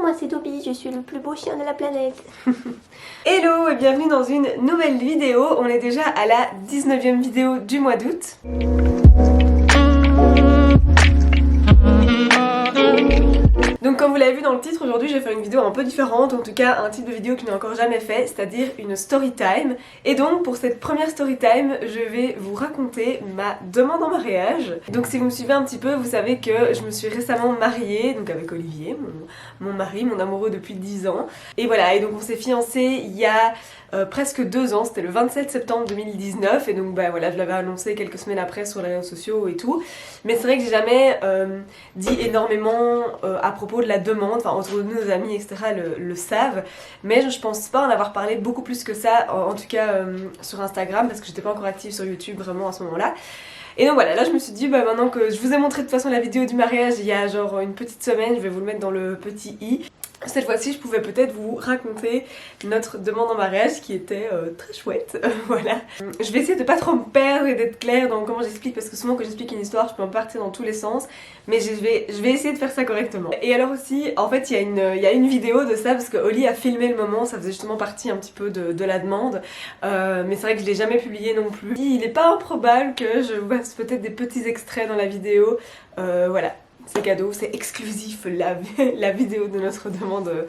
moi c'est Dobby, je suis le plus beau chien de la planète. Hello et bienvenue dans une nouvelle vidéo. On est déjà à la 19e vidéo du mois d'août. Donc comme vous l'avez vu dans le titre, aujourd'hui je vais faire une vidéo un peu différente, en tout cas un type de vidéo que je n'ai encore jamais fait, c'est-à-dire une story time. Et donc pour cette première story time, je vais vous raconter ma demande en mariage. Donc si vous me suivez un petit peu, vous savez que je me suis récemment mariée, donc avec Olivier, mon mari, mon amoureux depuis 10 ans. Et voilà, et donc on s'est fiancés il y a presque 2 ans, c'était le 27 septembre 2019, et donc bah voilà, je l'avais annoncé quelques semaines après sur les réseaux sociaux et tout. Mais c'est vrai que j'ai jamais dit énormément à propos de la demande, enfin autour de nous, nos amis etc. le savent, mais je pense pas en avoir parlé beaucoup plus que ça, en tout cas sur Instagram, parce que j'étais pas encore active sur YouTube vraiment à ce moment-là. Et donc voilà, là je me suis dit, bah maintenant que je vous ai montré de toute façon la vidéo du mariage il y a genre une petite semaine, je vais vous le mettre dans le petit i. Cette fois-ci, je pouvais peut-être vous raconter notre demande en mariage qui était très chouette, voilà. Je vais essayer de pas trop me perdre et d'être claire dans comment j'explique, parce que souvent quand j'explique une histoire, je peux en partir dans tous les sens, mais je vais essayer de faire ça correctement. Et alors aussi, en fait, il y a une vidéo de ça, parce que Oli a filmé le moment, ça faisait justement partie un petit peu de la demande, mais c'est vrai que je l'ai jamais publié non plus. Il est pas improbable que je vous fasse peut-être des petits extraits dans la vidéo, voilà. C'est cadeau, c'est exclusif la vidéo de notre demande,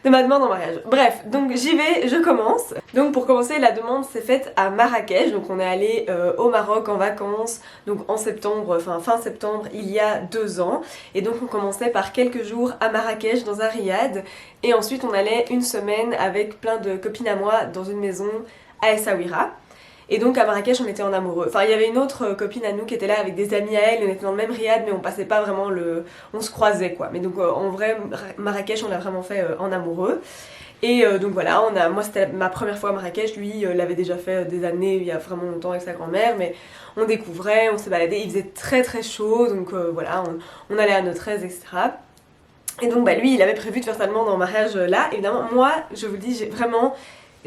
de ma demande en mariage. Bref, donc j'y vais, je commence. Donc pour commencer, la demande s'est faite à Marrakech, donc on est allé au Maroc en vacances, donc en septembre, enfin fin septembre, il y a 2 ans. Et donc on commençait par quelques jours à Marrakech dans un riad, et ensuite on allait une semaine avec plein de copines à moi dans une maison à Essaouira. Et donc à Marrakech on était en amoureux. Enfin il y avait une autre copine à nous qui était là avec des amis à elle, on était dans le même riad mais on passait pas vraiment on se croisait quoi. Mais donc en vrai Marrakech on l'a vraiment fait en amoureux. Et donc voilà, moi c'était ma première fois à Marrakech, lui l'avait déjà fait des années, il y a vraiment longtemps avec sa grand-mère, mais on découvrait, on s'est baladé, il faisait très très chaud, donc voilà, on allait à notre aise, etc. Et donc bah lui il avait prévu de faire sa demande en mariage là, évidemment moi je vous le dis,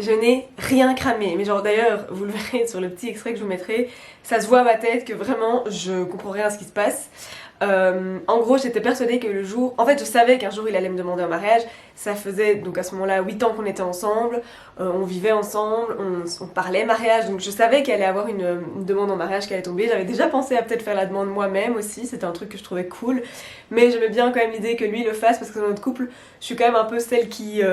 je n'ai rien cramé, mais genre d'ailleurs, vous le verrez sur le petit extrait que je vous mettrai, ça se voit à ma tête que vraiment je comprends rien à ce qui se passe. En gros, j'étais persuadée que le jour... En fait, je savais qu'un jour il allait me demander un mariage, ça faisait donc à ce moment-là 8 ans qu'on était ensemble, on vivait ensemble, on parlait mariage, donc je savais qu'il allait avoir une demande en mariage qui allait tomber. J'avais déjà pensé à peut-être faire la demande moi-même aussi, c'était un truc que je trouvais cool, mais j'aimais bien quand même l'idée que lui le fasse parce que dans notre couple, je suis quand même un peu celle qui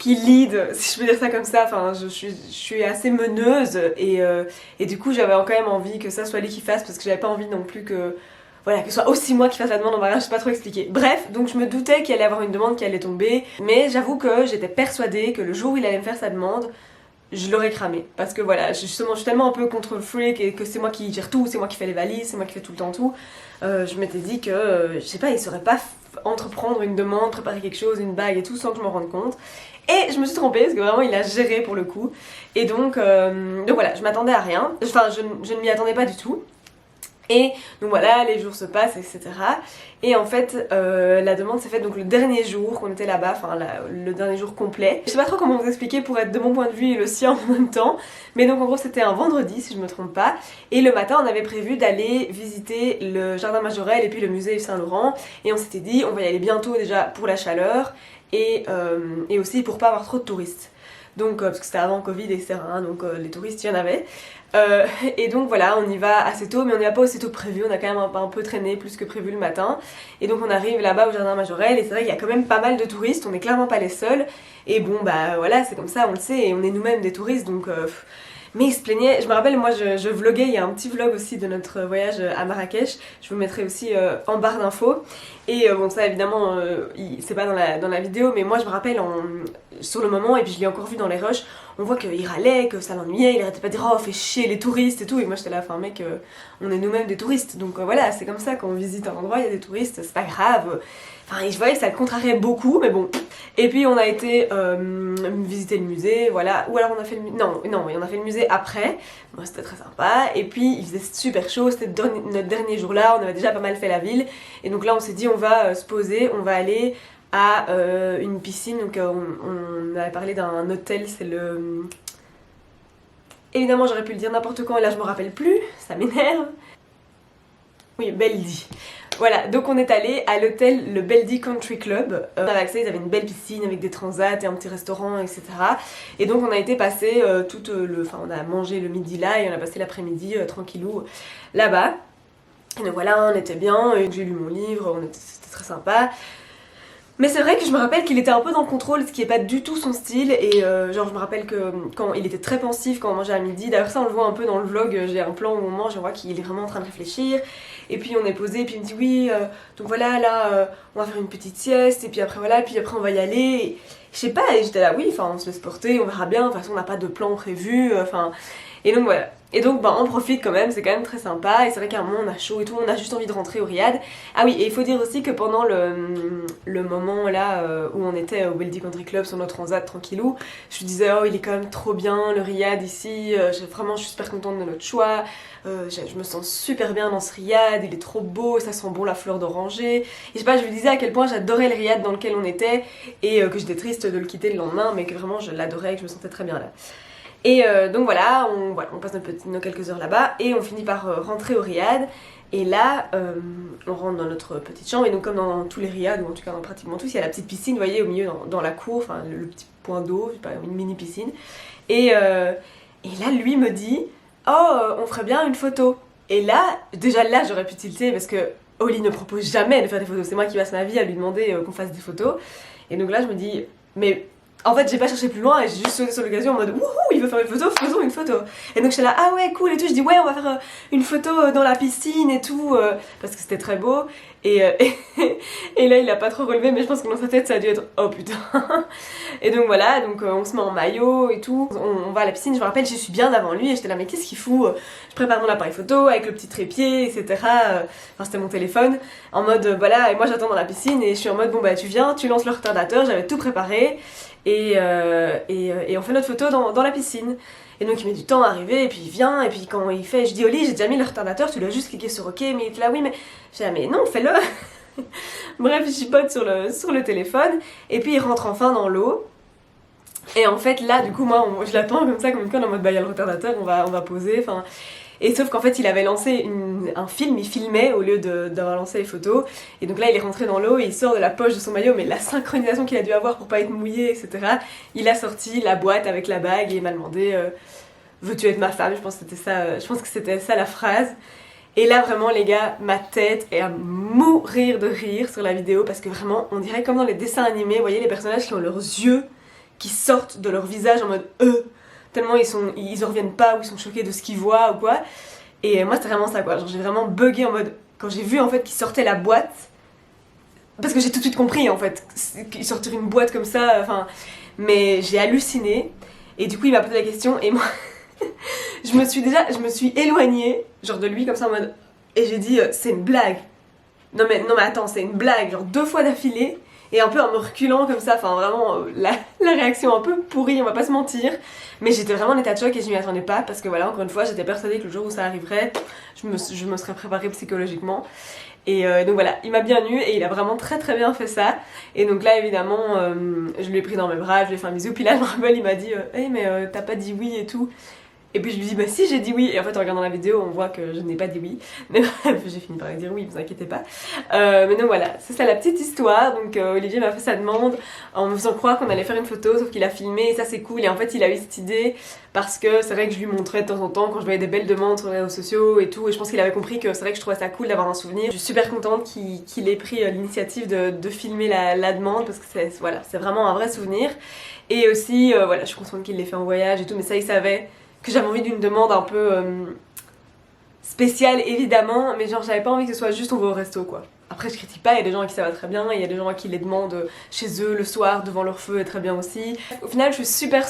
lead, si je peux dire ça comme ça, enfin je suis assez meneuse et du coup j'avais quand même envie que ça soit lui qui fasse parce que j'avais pas envie non plus que voilà, que ce soit aussi moi qui fasse la demande en mariage, je sais pas trop expliquer. Bref, donc je me doutais qu'il allait avoir une demande qui allait tomber, mais j'avoue que j'étais persuadée que le jour où il allait me faire sa demande, je l'aurais cramé. Parce que voilà, justement je suis tellement un peu contre le freak et que c'est moi qui gère tout, c'est moi qui fais les valises, c'est moi qui fais tout le temps tout. Je m'étais dit que, je sais pas, il saurait pas entreprendre une demande, préparer quelque chose, une bague et tout sans que je m'en rende compte. Et je me suis trompée parce que vraiment il a géré pour le coup. Et donc voilà, je m'attendais à rien. Enfin, je ne m'y attendais pas du tout. Et donc voilà, les jours se passent, etc. Et en fait, la demande s'est faite donc le dernier jour qu'on était là-bas, enfin le dernier jour complet. Je sais pas trop comment vous expliquer pour être de mon point de vue et le sien en même temps. Mais donc en gros c'était un vendredi si je me trompe pas. Et le matin on avait prévu d'aller visiter le jardin Majorelle et puis le musée Yves Saint Laurent. Et on s'était dit on va y aller bientôt déjà pour la chaleur et aussi pour pas avoir trop de touristes. Donc parce que c'était avant Covid etc. Donc les touristes il y en avait. Et donc voilà, on y va assez tôt, mais on n'y va pas aussi tôt que prévu, on a quand même un peu traîné plus que prévu le matin. Et donc on arrive là-bas au jardin Majorelle et c'est vrai qu'il y a quand même pas mal de touristes, on n'est clairement pas les seuls. Et bon bah voilà, c'est comme ça, on le sait, et on est nous-mêmes des touristes donc... Mais il se plaignait, je me rappelle moi je vloguais, il y a un petit vlog aussi de notre voyage à Marrakech, je vous mettrai aussi en barre d'infos. Et bon ça évidemment c'est pas dans la vidéo, mais moi je me rappelle sur le moment, et puis je l'ai encore vu dans les rushs, on voit qu'il râlait, que ça l'ennuyait, il arrêtait pas de dire oh fait chier les touristes et tout, et moi j'étais là, enfin mec on est nous-mêmes des touristes, donc voilà c'est comme ça quand on visite un endroit, il y a des touristes, c'est pas grave. Enfin je voyais que ça le contrariait beaucoup, mais bon. Et puis on a été visiter le musée, voilà, ou alors on a fait le musée, non on a fait le musée après, bon, c'était très sympa, et puis il faisait super chaud, c'était notre dernier jour là, on avait déjà pas mal fait la ville, et donc là on s'est dit on va se poser, on va aller à une piscine, donc on avait parlé d'un hôtel, c'est le... Évidemment j'aurais pu le dire n'importe quand et là je me rappelle plus, ça m'énerve. Oui, Beldi. Voilà, donc on est allé à l'hôtel le Beldy Country Club. On avait accès, ils avaient une belle piscine avec des transats et un petit restaurant, etc. Et donc on a été passer enfin on a mangé le midi là et on a passé l'après-midi tranquillou là-bas. Et donc voilà, on était bien, j'ai lu mon livre, c'était très sympa. Mais c'est vrai que je me rappelle qu'il était un peu dans le contrôle, ce qui est pas du tout son style. Et genre je me rappelle que quand il était très pensif quand on mangeait à midi. D'ailleurs ça on le voit un peu dans le vlog, j'ai un plan où on mange, je vois qu'il est vraiment en train de réfléchir. Et puis on est posé, et puis il me dit oui, donc voilà là on va faire une petite sieste. Et puis après voilà, puis après on va y aller. Et, je sais pas, et j'étais là oui, enfin on se laisse porter, on verra bien, de toute façon on n'a pas de plan prévu, enfin... Et donc voilà. Et donc bah on profite quand même, c'est quand même très sympa. Et c'est vrai qu'à un moment on a chaud et tout, on a juste envie de rentrer au Riad. Ah oui, et il faut dire aussi que pendant le moment là où on était au Beldy Country Club sur notre transat tranquillou, je me disais oh il est quand même trop bien le Riad ici, vraiment je suis super contente de notre choix. Je me sens super bien dans ce Riad, il est trop beau, ça sent bon la fleur d'oranger. Et je sais pas, je lui disais à quel point j'adorais le Riad dans lequel on était et que j'étais triste de le quitter le lendemain, mais que vraiment je l'adorais et que je me sentais très bien là. Et donc voilà, on passe nos quelques heures là-bas et on finit par rentrer au Riad. Et là, on rentre dans notre petite chambre et donc comme dans tous les Riads, ou en tout cas dans pratiquement tous, il y a la petite piscine, vous voyez, au milieu dans la cour, enfin le petit point d'eau, je sais pas, une mini piscine. Et là, lui me dit « Oh, on ferait bien une photo ». Et là, déjà là, j'aurais pu tilter parce que Oli ne propose jamais de faire des photos. C'est moi qui passe ma vie à lui demander qu'on fasse des photos. Et donc là, je me dis « Mais... » En fait, j'ai pas cherché plus loin et j'ai juste sauté sur l'occasion en mode wouhou, il veut faire une photo, faisons une photo. Et donc j'étais là, ah ouais, cool et tout. Je dis ouais, on va faire une photo dans la piscine et tout, parce que c'était très beau. Et là, il a pas trop relevé, mais je pense que dans sa tête, ça a dû être oh putain. Et donc voilà, donc on se met en maillot et tout. On va à la piscine, je me rappelle, je suis bien avant lui et j'étais là, mais qu'est-ce qu'il fout? Je prépare mon appareil photo avec le petit trépied, etc. Enfin, c'était mon téléphone. En mode voilà, et moi j'attends dans la piscine et je suis en mode bon bah tu viens, tu lances le retardateur, j'avais tout préparé. Et on fait notre photo dans la piscine. Et donc il met du temps à arriver, et puis il vient, et puis quand il fait, je dis Oli, j'ai déjà mis le retardateur, tu dois juste cliquer sur OK, mais il est là, oui, mais je dis ah, mais non, fais-le. Bref, je chipote sur le téléphone, et puis il rentre enfin dans l'eau. Et en fait, là, du coup, moi, je l'attends comme ça, comme une conne, en mode bah, il y a le retardateur, on va poser, enfin. Et sauf qu'en fait il avait lancé un film, il filmait au lieu d'avoir lancé les photos. Et donc là il est rentré dans l'eau et il sort de la poche de son maillot, mais la synchronisation qu'il a dû avoir pour pas être mouillé, etc. Il a sorti la boîte avec la bague et il m'a demandé veux-tu être ma femme? Je pense que c'était ça la phrase. Et là vraiment les gars, ma tête est à mourir de rire sur la vidéo parce que vraiment on dirait comme dans les dessins animés, vous voyez les personnages qui ont leurs yeux qui sortent de leur visage en mode tellement ils en reviennent pas ou ils sont choqués de ce qu'ils voient ou quoi. Et moi c'était vraiment ça quoi, genre j'ai vraiment bugué en mode quand j'ai vu en fait qu'ils sortaient la boîte, parce que j'ai tout de suite compris en fait qu'ils sortaient une boîte comme ça, enfin, mais j'ai halluciné. Et du coup il m'a posé la question et moi je me suis éloignée genre de lui comme ça en mode, et j'ai dit c'est une blague. Non mais attends, c'est une blague, genre 2 fois d'affilée. Et un peu en me reculant comme ça, enfin vraiment la réaction un peu pourrie, on va pas se mentir. Mais j'étais vraiment en état de choc et je m'y attendais pas parce que voilà, encore une fois, j'étais persuadée que le jour où ça arriverait, je me serais préparée psychologiquement. Et donc voilà, il m'a bien eu et il a vraiment très très bien fait ça. Et donc là évidemment, je lui ai pris dans mes bras, je lui ai fait un bisou. Puis là, je me rappelle, il m'a dit hey, mais t'as pas dit oui et tout. Et puis je lui dis bah si j'ai dit oui, et en fait en regardant la vidéo on voit que je n'ai pas dit oui, mais bref j'ai fini par lui dire oui, vous inquiétez pas. Mais donc voilà, c'est ça la petite histoire. Donc Olivier m'a fait sa demande en me faisant croire qu'on allait faire une photo, sauf qu'il a filmé et ça c'est cool. Et en fait il a eu cette idée parce que c'est vrai que je lui montrais de temps en temps quand je voyais des belles demandes sur les réseaux sociaux et tout, et je pense qu'il avait compris que c'est vrai que je trouvais ça cool d'avoir un souvenir. Je suis super contente qu'il ait pris l'initiative de filmer la demande parce que c'est vraiment un vrai souvenir. Et aussi voilà, je suis contente qu'il l'ait fait en voyage et tout, mais ça il savait que j'avais envie d'une demande un peu spéciale évidemment, mais genre j'avais pas envie que ce soit juste on va au resto quoi. Après je critique pas, il y a des gens à qui ça va très bien, il y a des gens à qui les demandent chez eux le soir devant leur feu est très bien aussi. Au final je suis super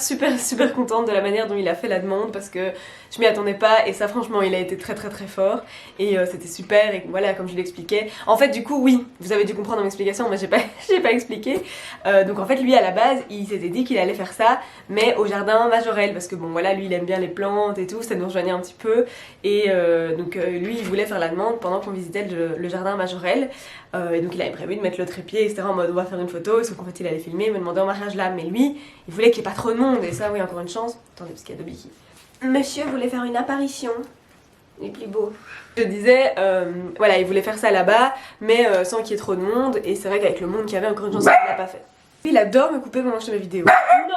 contente de la manière dont il a fait la demande parce que je m'y attendais pas et ça franchement il a été très fort et c'était super. Et voilà, comme je l'expliquais, en fait du coup oui, vous avez dû comprendre mon explication, mais j'ai pas expliqué. Donc en fait lui à la base il s'était dit qu'il allait faire ça mais au jardin Majorelle parce que bon voilà, lui il aime bien les plantes et tout, ça nous rejoignait un petit peu. Et donc lui il voulait faire la demande pendant qu'on visitait le jardin Majorelle. Et donc il avait prévu de mettre le trépied etc en mode on va faire une photo, sauf qu'en fait il allait filmer, me demander en mariage là, mais lui il voulait qu'il n'y ait pas trop de monde et ça oui encore une chance. Attendez parce qu'il y a Dobby qui... Monsieur voulait faire une apparition. les plus beaux. Je disais, voilà, il voulait faire ça là-bas, mais sans qu'il y ait trop de monde, et c'est vrai qu'avec le monde qu'il y avait, encore une chance qu'il l'a pas fait. Il adore me couper pendant que je fais mes vidéos. Non.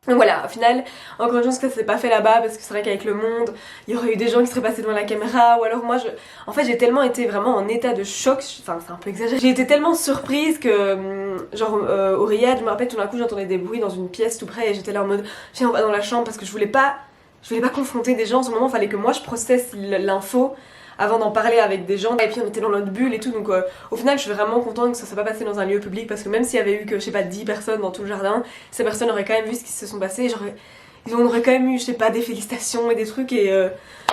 Donc voilà, au final, encore une chance que ça s'est pas fait là-bas, parce que c'est vrai qu'avec le monde, il y aurait eu des gens qui seraient passés devant la caméra, ou alors moi, en fait, j'ai tellement été vraiment en état de choc, enfin, c'est un peu exagéré. J'ai été tellement surprise que, genre, au Riyad, je me rappelle, tout d'un coup, j'entendais des bruits dans une pièce tout près, et j'étais là en mode, viens, on va dans la chambre, parce que je voulais pas confronter des gens. En ce moment, il fallait que moi, je processe l'info avant d'en parler avec des gens, et puis on était dans notre bulle et tout, donc au final je suis vraiment contente que ça s'est pas passé dans un lieu public, parce que même s'il y avait eu que, je sais pas, 10 personnes dans tout le jardin, ces personnes auraient quand même vu ce qui se sont passés, genre ils auraient quand même eu, je sais pas, des félicitations et des trucs, et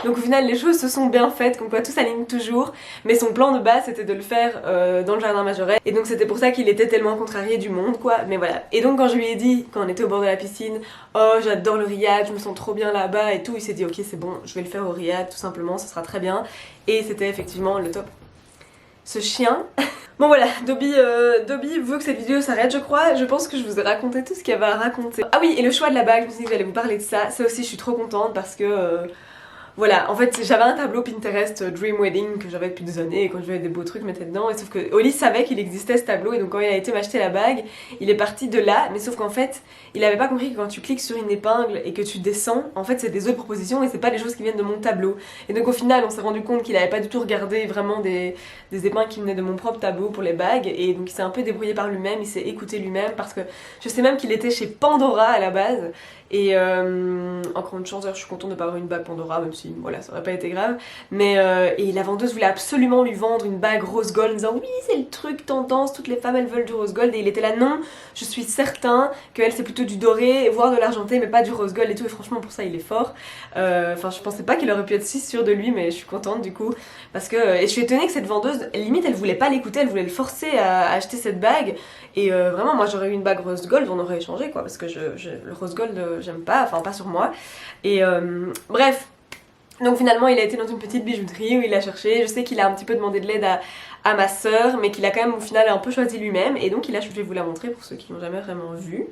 donc au final les choses se sont bien faites, comme quoi tout s'aligne toujours, mais son plan de base c'était de le faire dans le jardin Majorette, et donc c'était pour ça qu'il était tellement contrarié du monde, quoi, mais voilà. Et donc quand je lui ai dit, quand on était au bord de la piscine, oh j'adore le Riyad, je me sens trop bien là-bas et tout, il s'est dit ok c'est bon, je vais le faire au Riyad tout simplement, ça sera très bien, et c'était effectivement le top. Ce chien. Bon voilà, Dobby veut que cette vidéo s'arrête, je crois. Je pense que je vous ai raconté tout ce qu'il y avait à raconter. Ah oui, et le choix de la bague, je me suis dit que j'allais vous parler de ça. Ça aussi, je suis trop contente parce que... voilà, en fait j'avais un tableau Pinterest Dream Wedding que j'avais depuis des années, et quand je voyais des beaux trucs je mettais dedans, et sauf que Oli savait qu'il existait ce tableau, et donc quand il a été m'acheter la bague, il est parti de là, mais sauf qu'en fait il avait pas compris que quand tu cliques sur une épingle et que tu descends, en fait c'est des autres propositions et c'est pas des choses qui viennent de mon tableau. Et donc au final on s'est rendu compte qu'il avait pas du tout regardé vraiment des épingles qui venaient de mon propre tableau pour les bagues, et donc il s'est un peu débrouillé par lui-même, il s'est écouté lui-même, parce que je sais même qu'il était chez Pandora à la base. Et encore une chance, je suis contente de pas avoir une bague Pandora, même si voilà ça aurait pas été grave, mais et la vendeuse voulait absolument lui vendre une bague rose gold en disant oui c'est le truc tendance, toutes les femmes elles veulent du rose gold, et il était là non, je suis certain qu'elle c'est plutôt du doré voire de l'argenté mais pas du rose gold et tout, et franchement pour ça il est fort. Enfin je pensais pas qu'il aurait pu être si sûr de lui, mais je suis contente du coup, parce que et je suis étonnée que cette vendeuse limite elle voulait pas l'écouter, elle voulait le forcer à acheter cette bague, et vraiment moi j'aurais eu une bague rose gold, on aurait échangé quoi, parce que le rose gold j'aime pas, enfin pas sur moi, et bref. Donc finalement il a été dans une petite bijouterie où il a cherché, je sais qu'il a un petit peu demandé de l'aide à ma soeur, mais qu'il a quand même au final un peu choisi lui-même, et donc il a, je vais vous la montrer pour ceux qui n'ont jamais vraiment vu.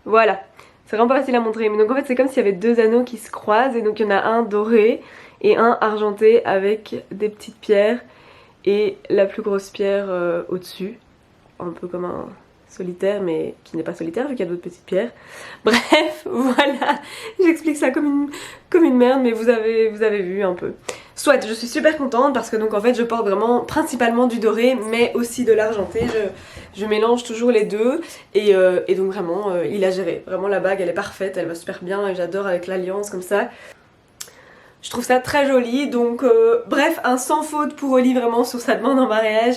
Voilà, c'est vraiment pas facile à montrer, mais donc en fait c'est comme s'il y avait deux anneaux qui se croisent, et donc il y en a un doré et un argenté avec des petites pierres et la plus grosse pierre au-dessus, un peu comme un solitaire mais qui n'est pas solitaire vu qu'il y a d'autres petites pierres. Bref, voilà, j'explique ça comme une merde, mais vous avez vu un peu. Soit, je suis super contente parce que donc en fait je porte vraiment principalement du doré mais aussi de l'argenté, je mélange toujours les deux, et donc vraiment il a géré, vraiment la bague elle est parfaite, elle va super bien, et j'adore avec l'alliance comme ça. Je trouve ça très joli, donc bref, un sans faute pour Oli vraiment sur sa demande en mariage.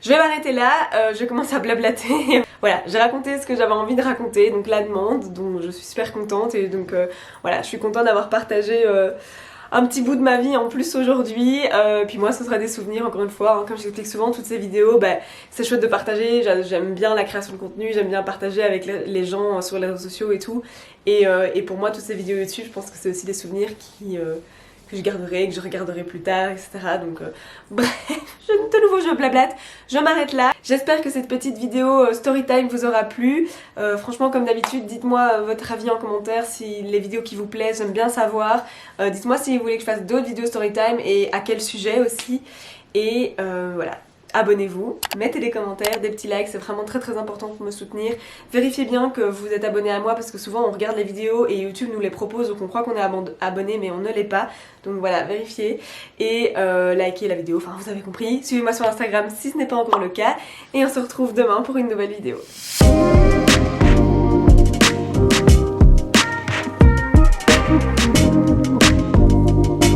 Je vais m'arrêter là, je commence à blablater. Voilà, j'ai raconté ce que j'avais envie de raconter, donc la demande, dont je suis super contente, et donc voilà, je suis contente d'avoir partagé un petit bout de ma vie en plus aujourd'hui, puis moi ce sera des souvenirs encore une fois, hein, comme j'explique souvent toutes ces vidéos, bah, c'est chouette de partager, j'aime bien la création de contenu, j'aime bien partager avec les gens sur les réseaux sociaux et tout, et pour moi toutes ces vidéos YouTube, je pense que c'est aussi des souvenirs que je garderai, que je regarderai plus tard, etc. Donc bref, de nouveau je blablate, je m'arrête là. J'espère que cette petite vidéo storytime vous aura plu. Franchement comme d'habitude, dites-moi votre avis en commentaire, si les vidéos qui vous plaisent, j'aime bien savoir. Dites-moi si vous voulez que je fasse d'autres vidéos storytime et à quel sujet aussi. Et voilà. Abonnez-vous, mettez des commentaires, des petits likes, c'est vraiment très très important pour me soutenir. Vérifiez bien que vous êtes abonné à moi, parce que souvent on regarde les vidéos et YouTube nous les propose, donc on croit qu'on est abonné mais on ne l'est pas. Donc voilà, vérifiez, et likez la vidéo, enfin vous avez compris. Suivez-moi sur Instagram si ce n'est pas encore le cas, et on se retrouve demain pour une nouvelle vidéo.